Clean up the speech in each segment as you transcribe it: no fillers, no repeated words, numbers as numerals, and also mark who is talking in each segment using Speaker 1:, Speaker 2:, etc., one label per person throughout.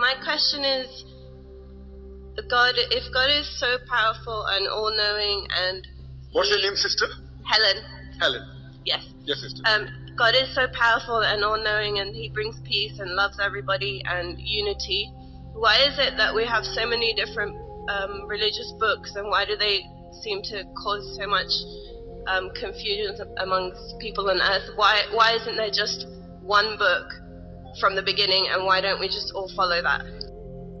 Speaker 1: My question is, if God is so powerful and all-knowing and
Speaker 2: What's your name, sister?
Speaker 1: Helen, yes,
Speaker 2: sister.
Speaker 1: God is so powerful and all-knowing and He brings peace and loves everybody and unity. Why is it that we have so many different religious books, and why do they seem to cause so much confusion amongst people on earth? Why isn't there just one book from the beginning, and why don't we just all follow that?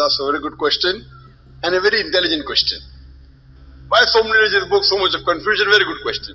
Speaker 2: That's a very good question and a very intelligent question. Why so many religious books, so much of confusion? Very good question.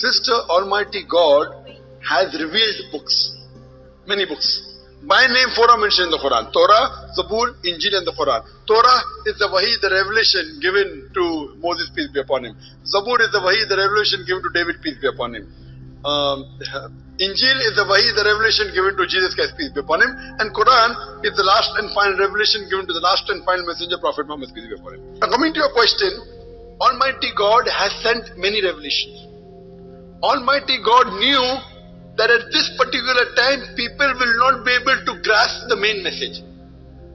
Speaker 2: Sister, Almighty God has revealed books, many books. By name, 4 are mentioned in the Quran: Torah, Zabur, Injil, and the Quran. Torah is the wahi, the revelation given to Moses, peace be upon him. Zabur is the wahi, the revelation given to David, peace be upon him. Injil is the wahi, the revelation given to Jesus Christ, peace be upon him. And Quran is the last and final revelation given to the last and final messenger, Prophet Muhammad, peace be upon him. Now coming to your question, Almighty God has sent many revelations. Almighty God knew that at this particular time people will not be able to grasp the main message.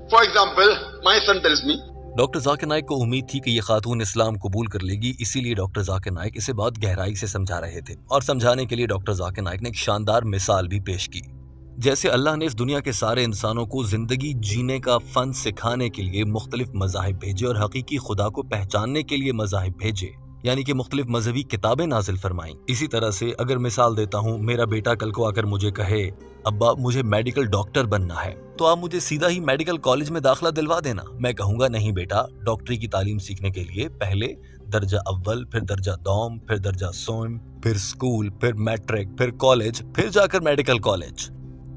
Speaker 2: For example, my son tells me,
Speaker 3: doctor Zakir Naik کو امید تھی کہ یہ خاتون اسلام قبول کر لے گی، اسی لیے ڈاکٹر ذاکر نائک اسے بہت گہرائی سے سمجھا رہے تھے، اور سمجھانے کے لیے ڈاکٹر ذاکر نائک نے ایک شاندار مثال بھی پیش کی۔ جیسے اللہ نے اس دنیا کے سارے انسانوں کو زندگی جینے کا فن سکھانے کے لیے مختلف مذاہب بھیجے اور حقیقی خدا کو پہچاننے کے لیے مذاہب بھیجے، یعنی کہ مختلف مذہبی کتابیں نازل فرمائیں، اسی طرح سے اگر مثال دیتا ہوں، میرا بیٹا کل کو آ کر مجھے کہے ابا مجھے میڈیکل ڈاکٹر بننا ہے، تو آپ مجھے سیدھا ہی میڈیکل کالج میں داخلہ دلوا دینا۔ میں کہوں گا نہیں بیٹا، ڈاکٹری کی تعلیم سیکھنے کے لیے پہلے درجہ اول، پھر درجہ دوم، پھر درجہ سوم، پھر سکول، پھر میٹرک، پھر کالج، پھر جا کر میڈیکل کالج۔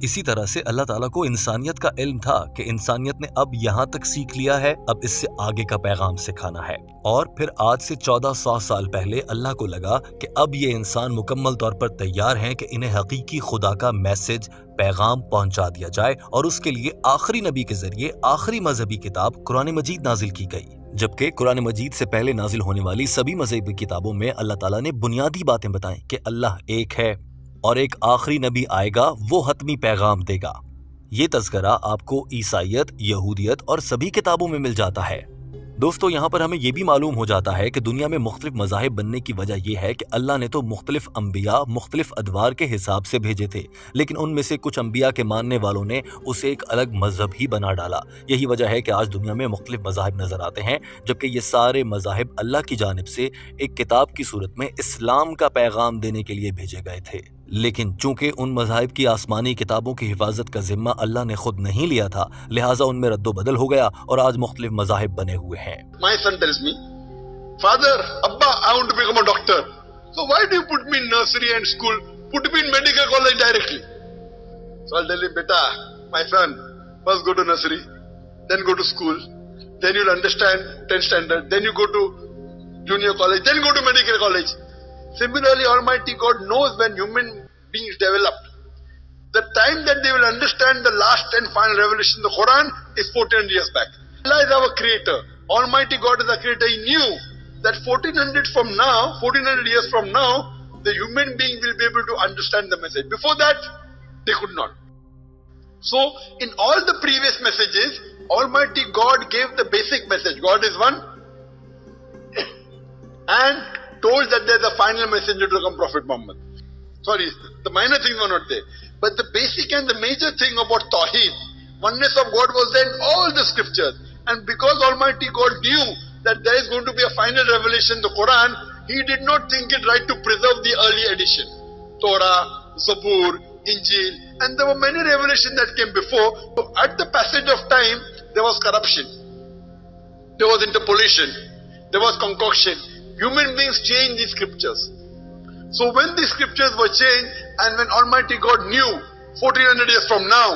Speaker 3: اسی طرح سے اللہ تعالیٰ کو انسانیت کا علم تھا کہ انسانیت نے اب یہاں تک سیکھ لیا ہے، اب اس سے آگے کا پیغام سکھانا ہے، اور پھر آج سے 1400 سال پہلے اللہ کو لگا کہ اب یہ انسان مکمل طور پر تیار ہیں کہ انہیں حقیقی خدا کا میسج، پیغام پہنچا دیا جائے، اور اس کے لیے آخری نبی کے ذریعے آخری مذہبی کتاب قرآن مجید نازل کی گئی، جبکہ قرآن مجید سے پہلے نازل ہونے والی سبھی مذہبی کتابوں میں اللہ تعالیٰ نے بنیادی باتیں بتائیں کہ اللہ ایک ہے اور ایک آخری نبی آئے گا، وہ حتمی پیغام دے گا۔ یہ تذکرہ آپ کو عیسائیت، یہودیت اور سبھی کتابوں میں مل جاتا ہے۔ دوستو، یہاں پر ہمیں یہ بھی معلوم ہو جاتا ہے کہ دنیا میں مختلف مذاہب بننے کی وجہ یہ ہے کہ اللہ نے تو مختلف انبیاء مختلف ادوار کے حساب سے بھیجے تھے، لیکن ان میں سے کچھ انبیاء کے ماننے والوں نے اسے ایک الگ مذہب ہی بنا ڈالا۔ یہی وجہ ہے کہ آج دنیا میں مختلف مذاہب نظر آتے ہیں، جبکہ یہ سارے مذاہب اللہ کی جانب سے ایک کتاب کی صورت میں اسلام کا پیغام دینے کے لیے بھیجے گئے تھے، لیکن چونکہ ان مذاہب کی آسمانی کتابوں کی حفاظت کا ذمہ اللہ نے خود نہیں لیا تھا، لہٰذا ان میں رد و بدل ہو گیا اور آج مختلف مذاہب بنے ہوئے ہیں۔
Speaker 2: my son tells me, Father, Abba, I want to become a doctor. So why do you put me in nursery and school? Put me in medical college directly. So I'll tell him, Beta, my son, first go to nursery, then go to school, then you'll understand 10th standard, then you go to junior college, then go to medical college. Similarly, Almighty God knows when human beings develop. The time that they will understand the last and final revelation, the Quran, is 1400 years back. Allah is our creator. Almighty God is our creator. He knew that 1400 years from now, the human being will be able to understand the message. Before that, they could not. So, in all the previous messages, Almighty God gave the basic message. God is one, and told that there's a final messenger to come, Prophet Muhammad. Sorry, the minor things were not there. But the basic and the major thing about Tawheed, oneness of God, was there in all the scriptures. And because Almighty God knew that there is going to be a final revelation, the Quran, He did not think it right to preserve the early edition. Torah, Zabur, Injil, and there were many revelations that came before. So at the passage of time, there was corruption, there was interpolation, there was concoction. Human beings changed these scriptures. So when these scriptures were changed, and when Almighty God knew 1400 years from now,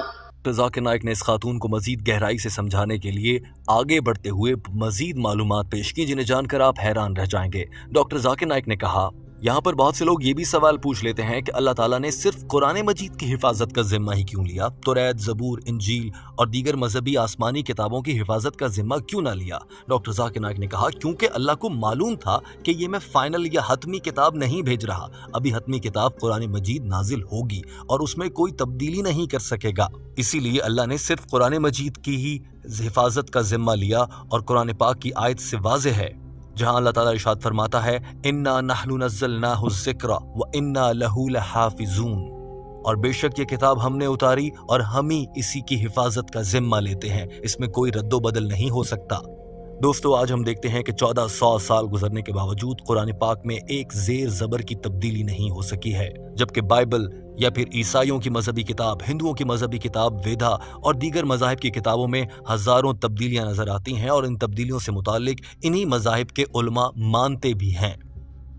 Speaker 3: ذاکر نائک نے اس خاتون کو مزید گہرائی سے سمجھانے کے لیے آگے بڑھتے ہوئے مزید معلومات پیش کی، جنہیں جان کر آپ حیران رہ جائیں گے۔ ڈاکٹر ذاکر نائک نے کہا، یہاں پر بہت سے لوگ یہ بھی سوال پوچھ لیتے ہیں کہ اللہ تعالیٰ نے صرف قرآن مجید کی حفاظت کا ذمہ ہی کیوں لیا؟ توریت، زبور، انجیل اور دیگر مذہبی آسمانی کتابوں کی حفاظت کا ذمہ کیوں نہ لیا؟ ڈاکٹر ذاکر نائک نے کہا، کیونکہ اللہ کو معلوم تھا کہ یہ میں فائنل یا حتمی کتاب نہیں بھیج رہا، ابھی حتمی کتاب قرآن مجید نازل ہوگی اور اس میں کوئی تبدیلی نہیں کر سکے گا، اسی لیے اللہ نے صرف قرآن مجید کی ہی حفاظت کا ذمہ لیا، اور قرآن پاک کی آیت سے واضح ہے جہاں اللہ تعالیٰ ارشاد فرماتا ہے، اِنَّا نَحْنُ نَزَّلْنَاهُ الذِّكْرَ وَإِنَّا لَهُ لَحَافِظُونَ، اور بے شک یہ کتاب ہم نے اتاری اور ہم ہی اسی کی حفاظت کا ذمہ لیتے ہیں، اس میں کوئی رد و بدل نہیں ہو سکتا۔ دوستو، آج ہم دیکھتے ہیں کہ 1400 سال گزرنے کے باوجود قرآن پاک میں ایک زیر زبر کی تبدیلی نہیں ہو سکی ہے، جبکہ بائبل یا پھر عیسائیوں کی مذہبی کتاب، ہندوؤں کی مذہبی کتاب ویدا اور دیگر مذاہب کی کتابوں میں ہزاروں تبدیلیاں نظر آتی ہیں، اور ان تبدیلیوں سے متعلق انہی مذاہب کے علماء مانتے بھی ہیں۔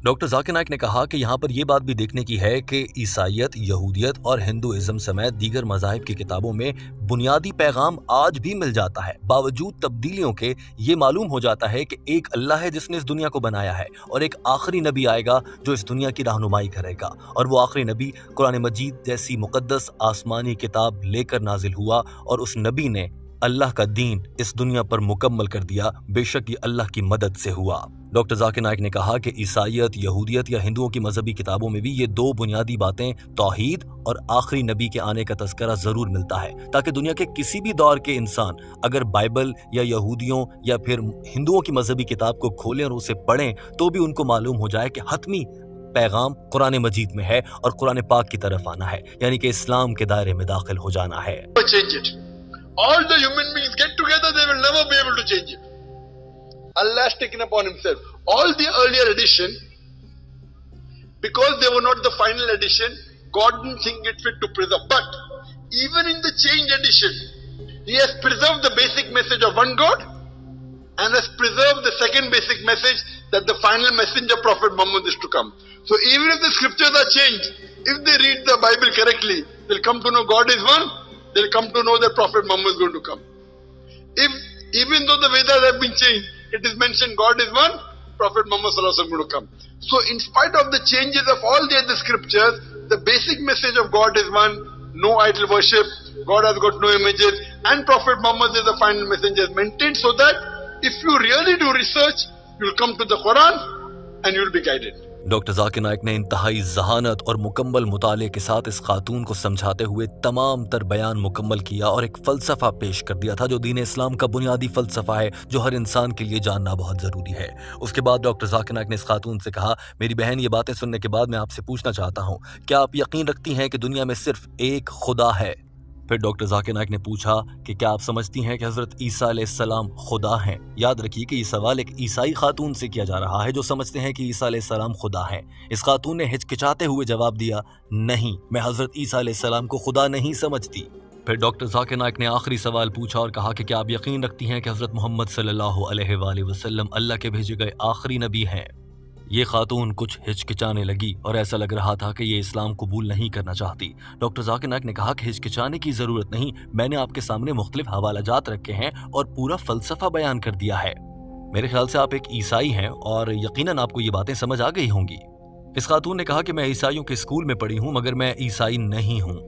Speaker 3: ڈاکٹر ذاکر نائک نے کہا کہ یہاں پر یہ بات بھی دیکھنے کی ہے کہ عیسائیت، یہودیت اور ہندوازم سمیت دیگر مذاہب کی کتابوں میں بنیادی پیغام آج بھی مل جاتا ہے، باوجود تبدیلیوں کے یہ معلوم ہو جاتا ہے کہ ایک اللہ ہے جس نے اس دنیا کو بنایا ہے، اور ایک آخری نبی آئے گا جو اس دنیا کی رہنمائی کرے گا، اور وہ آخری نبی قرآن مجید جیسی مقدس آسمانی کتاب لے کر نازل ہوا، اور اس نبی نے اللہ کا دین اس دنیا پر مکمل کر دیا، بے شک یہ اللہ کی مدد سے ہوا۔ ڈاکٹر ذاکر نائک نے کہا کہ عیسائیت، یہودیت یا ہندوؤں کی مذہبی کتابوں میں بھی یہ دو بنیادی باتیں توحید اور آخری نبی کے آنے کا تذکرہ ضرور ملتا ہے، تاکہ دنیا کے کسی بھی دور کے انسان اگر بائبل یا یہودیوں یا پھر ہندوؤں کی مذہبی کتاب کو کھولیں اور اسے پڑھیں تو بھی ان کو معلوم ہو جائے کہ حتمی پیغام قرآن مجید میں ہے اور قرآن پاک کی طرف آنا ہے، یعنی کہ اسلام کے دائرے میں داخل ہو جانا ہے۔
Speaker 2: All the human beings get together, they will never be able to change it. Allah has taken upon himself. All the earlier edition, because they were not the final edition, God didn't think it fit to preserve. But even in the changed edition, He has preserved the basic message of one God and has preserved the second basic message that the final messenger Prophet Muhammad is to come. So even if the scriptures are changed, if they read the Bible correctly, they'll come to know God is one. They'll come to know that Prophet Muhammad is going to come. If even though the Vedas have been changed, it is mentioned God is one, Prophet Muhammad sallallahu alaihi wasallam is going to come. So in spite of the changes of all the other scriptures, the basic message of God is one, no idol worship, God has got no images, and Prophet Muhammad is the final messenger is maintained, so that if you really do research, you'll come to the Quran and you'll be guided.
Speaker 3: Doctor Zakir Naik نے انتہائی ذہانت اور مکمل مطالعے کے ساتھ اس خاتون کو سمجھاتے ہوئے تمام تر بیان مکمل کیا اور ایک فلسفہ پیش کر دیا تھا جو دین اسلام کا بنیادی فلسفہ ہے، جو ہر انسان کے لیے جاننا بہت ضروری ہے۔ اس کے بعد ڈاکٹر ذاکر نائک نے اس خاتون سے کہا، میری بہن یہ باتیں سننے کے بعد میں آپ سے پوچھنا چاہتا ہوں، کیا آپ یقین رکھتی ہیں کہ دنیا میں صرف ایک خدا ہے؟ پھر ڈاکٹر ذاکر نائک نے پوچھا کہ کیا آپ سمجھتی ہیں کہ حضرت عیسیٰ علیہ السلام خدا ہیں؟ یاد رکھیے کہ یہ سوال ایک عیسائی خاتون سے کیا جا رہا ہے جو سمجھتے ہیں کہ عیسیٰ علیہ السلام خدا ہیں۔ اس خاتون نے ہچکچاتے ہوئے جواب دیا، نہیں، میں حضرت عیسیٰ علیہ السلام کو خدا نہیں سمجھتی۔ پھر ڈاکٹر ذاکر نائک نے آخری سوال پوچھا اور کہا کہ کیا آپ یقین رکھتی ہیں کہ حضرت محمد صلی اللہ علیہ وآلہ وسلم اللہ کے بھیجے گئے آخری نبی ہیں؟ یہ خاتون کچھ ہچکچانے لگی اور ایسا لگ رہا تھا کہ یہ اسلام قبول نہیں کرنا چاہتی۔ ڈاکٹر ذاکر نائک نے کہا کہ ہچکچانے کی ضرورت نہیں، میں نے آپ کے سامنے مختلف حوالہ جات رکھے ہیں اور پورا فلسفہ بیان کر دیا ہے۔ میرے خیال سے آپ ایک عیسائی ہیں اور یقیناً آپ کو یہ باتیں سمجھ آ گئی ہوں گی۔ اس خاتون نے کہا کہ میں عیسائیوں کے اسکول میں پڑھی ہوں مگر میں عیسائی نہیں ہوں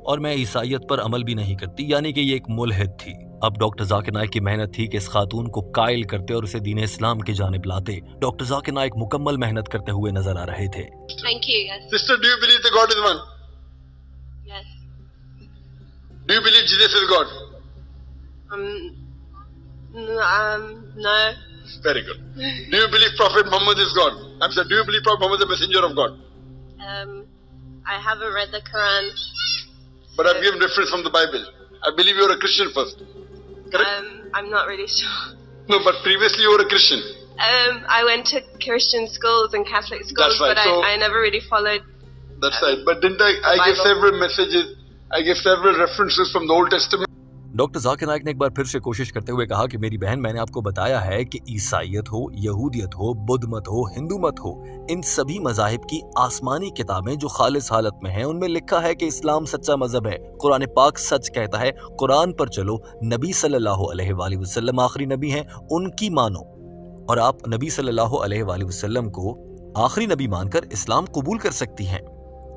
Speaker 3: اور میں عیسائیت پر عمل بھی نہیں کرتی، یعنی کہ یہ ایک ملحد تھی۔ اب ڈاکٹر ذاکر نائک کی محنت تھی کہ اس خاتون کو قائل کرتے اور اسے دین اسلام کی جانب لاتے۔ ڈاکٹر ذاکر نائک مکمل محنت کرتے ہوئے نظر آ رہے تھے۔
Speaker 1: Thank you, yes.
Speaker 2: Sister, do you believe that God is one?
Speaker 1: Yes.
Speaker 2: Do you believe Jesus is God?
Speaker 1: No.
Speaker 2: Very good. Do you believe Prophet Muhammad is God? I'm sorry, do you believe Prophet Muhammad is the messenger of God?
Speaker 1: I haven't read the Quran.
Speaker 2: But I've given reference from the Bible. I believe you're a Christian first. Correct?
Speaker 1: I'm not really sure.
Speaker 2: No, but previously you were a Christian.
Speaker 1: I went to Christian schools and Catholic schools,
Speaker 2: That's right.
Speaker 1: but
Speaker 2: So,
Speaker 1: I never really followed.
Speaker 2: That's right. But didn't I gave
Speaker 1: Bible.
Speaker 2: several messages, I gave several references from the Old Testament.
Speaker 3: Doctor Zakir Naik نے ایک بار پھر سے کوشش کرتے ہوئے کہا کہ میری بہن، میں نے آپ کو بتایا ہے کہ عیسائیت ہو، یہودیت ہو، بدھ مت ہو، ہندو مت ہو، ان سبھی مذاہب کی آسمانی کتابیں جو خالص حالت میں ہیں ان میں لکھا ہے کہ اسلام سچا مذہب ہے، قرآن پاک سچ کہتا ہے، قرآن پر چلو، نبی صلی اللہ علیہ وآلہ وسلم آخری نبی ہیں، ان کی مانو، اور آپ نبی صلی اللہ علیہ وآلہ وسلم کو آخری نبی مان کر اسلام قبول کر سکتی ہیں۔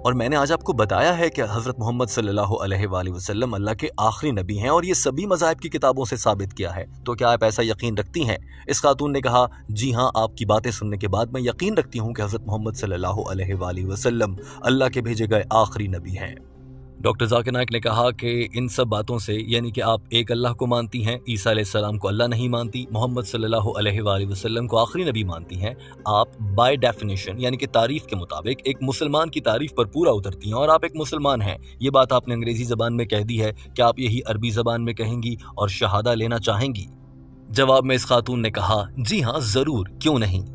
Speaker 3: اور میں نے آج آپ کو بتایا ہے کہ حضرت محمد صلی اللہ علیہ وآلہ وسلم اللہ کے آخری نبی ہیں اور یہ سبھی مذاہب کی کتابوں سے ثابت کیا ہے، تو کیا آپ ایسا یقین رکھتی ہیں؟ اس خاتون نے کہا، جی ہاں، آپ کی باتیں سننے کے بعد میں یقین رکھتی ہوں کہ حضرت محمد صلی اللہ علیہ وآلہ وسلم اللہ کے بھیجے گئے آخری نبی ہیں۔ ڈاکٹر ذاکر نائک نے کہا کہ ان سب باتوں سے، یعنی کہ آپ ایک اللہ کو مانتی ہیں، عیسیٰ علیہ السلام کو اللہ نہیں مانتی، محمد صلی اللہ علیہ وآلہ وسلم کو آخری نبی مانتی ہیں، آپ بائی ڈیفینیشن یعنی کہ تعریف کے مطابق ایک مسلمان کی تعریف پر پورا اترتی ہیں اور آپ ایک مسلمان ہیں۔ یہ بات آپ نے انگریزی زبان میں کہہ دی ہے، کیا آپ یہی عربی زبان میں کہیں گی اور شہادہ لینا چاہیں گی؟ جواب میں اس خاتون نے کہا، جی ہاں ضرور، کیوں نہیں،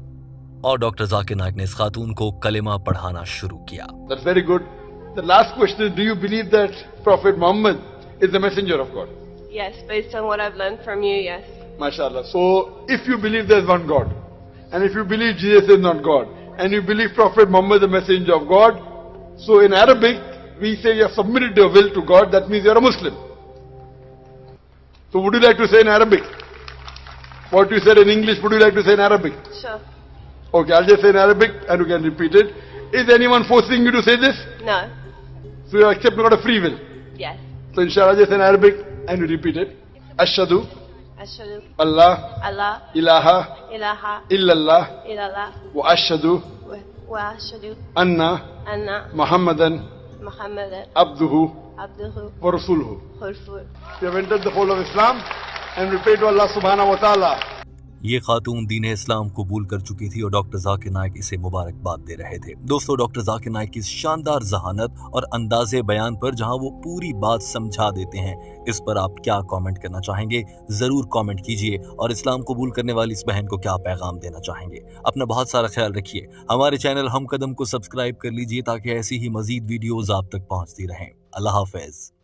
Speaker 3: اور ڈاکٹر ذاکر نائک نے اس خاتون کو کلمہ پڑھانا شروع کیا۔
Speaker 2: That's very good. The last question is, do you believe that Prophet Muhammad is the messenger of God?
Speaker 1: Yes, based on what I've learned from you, yes.
Speaker 2: MashaAllah. So, if you believe there's one God, and if you believe Jesus is not God, and you believe Prophet Muhammad is the messenger of God, so in Arabic, we say you have submitted your will to God, that means you're a Muslim. So would you like to say in Arabic? What you said in English, would you like to say in Arabic?
Speaker 1: Sure.
Speaker 2: Okay, I'll just say in Arabic, and you can repeat it. Is anyone forcing you to say this?
Speaker 1: No.
Speaker 2: So you accept you got a free will.
Speaker 1: Yes.
Speaker 2: So inshallah just in Arabic and you repeat it. ashhadu
Speaker 1: ashhadu
Speaker 2: Allah
Speaker 1: alla
Speaker 2: ilaha
Speaker 1: ilaha
Speaker 2: illallah
Speaker 1: illallah
Speaker 2: wa ashhadu
Speaker 1: wa ashhadu
Speaker 2: anna
Speaker 1: anna
Speaker 2: Muhammadan
Speaker 1: Muhammadan
Speaker 2: abduhu
Speaker 1: abduhu
Speaker 2: wa rasuluhu.
Speaker 1: wa rasuluhu.
Speaker 2: We have entered the fold of Islam and we pray to Allah subhanahu wa ta'ala.
Speaker 3: یہ خاتون دین اسلام قبول کر چکی تھی اور doctor Zakir Naik اسے مبارکباد دے رہے تھے. دوستو، ڈاکٹر ذاکر نائک کی شاندار ذہانت اور انداز بیان پر جہاں وہ پوری بات سمجھا دیتے ہیں، اس پر آپ کیا کامنٹ کرنا چاہیں گے؟ ضرور کامنٹ کیجئے. اور اسلام قبول کرنے والی اس بہن کو کیا پیغام دینا چاہیں گے؟ اپنا بہت سارا خیال رکھیے. ہمارے چینل ہم قدم کو سبسکرائب کر لیجئے تاکہ ایسی ہی مزید ویڈیوز آپ تک پہنچتی رہیں. اللہ حافظ.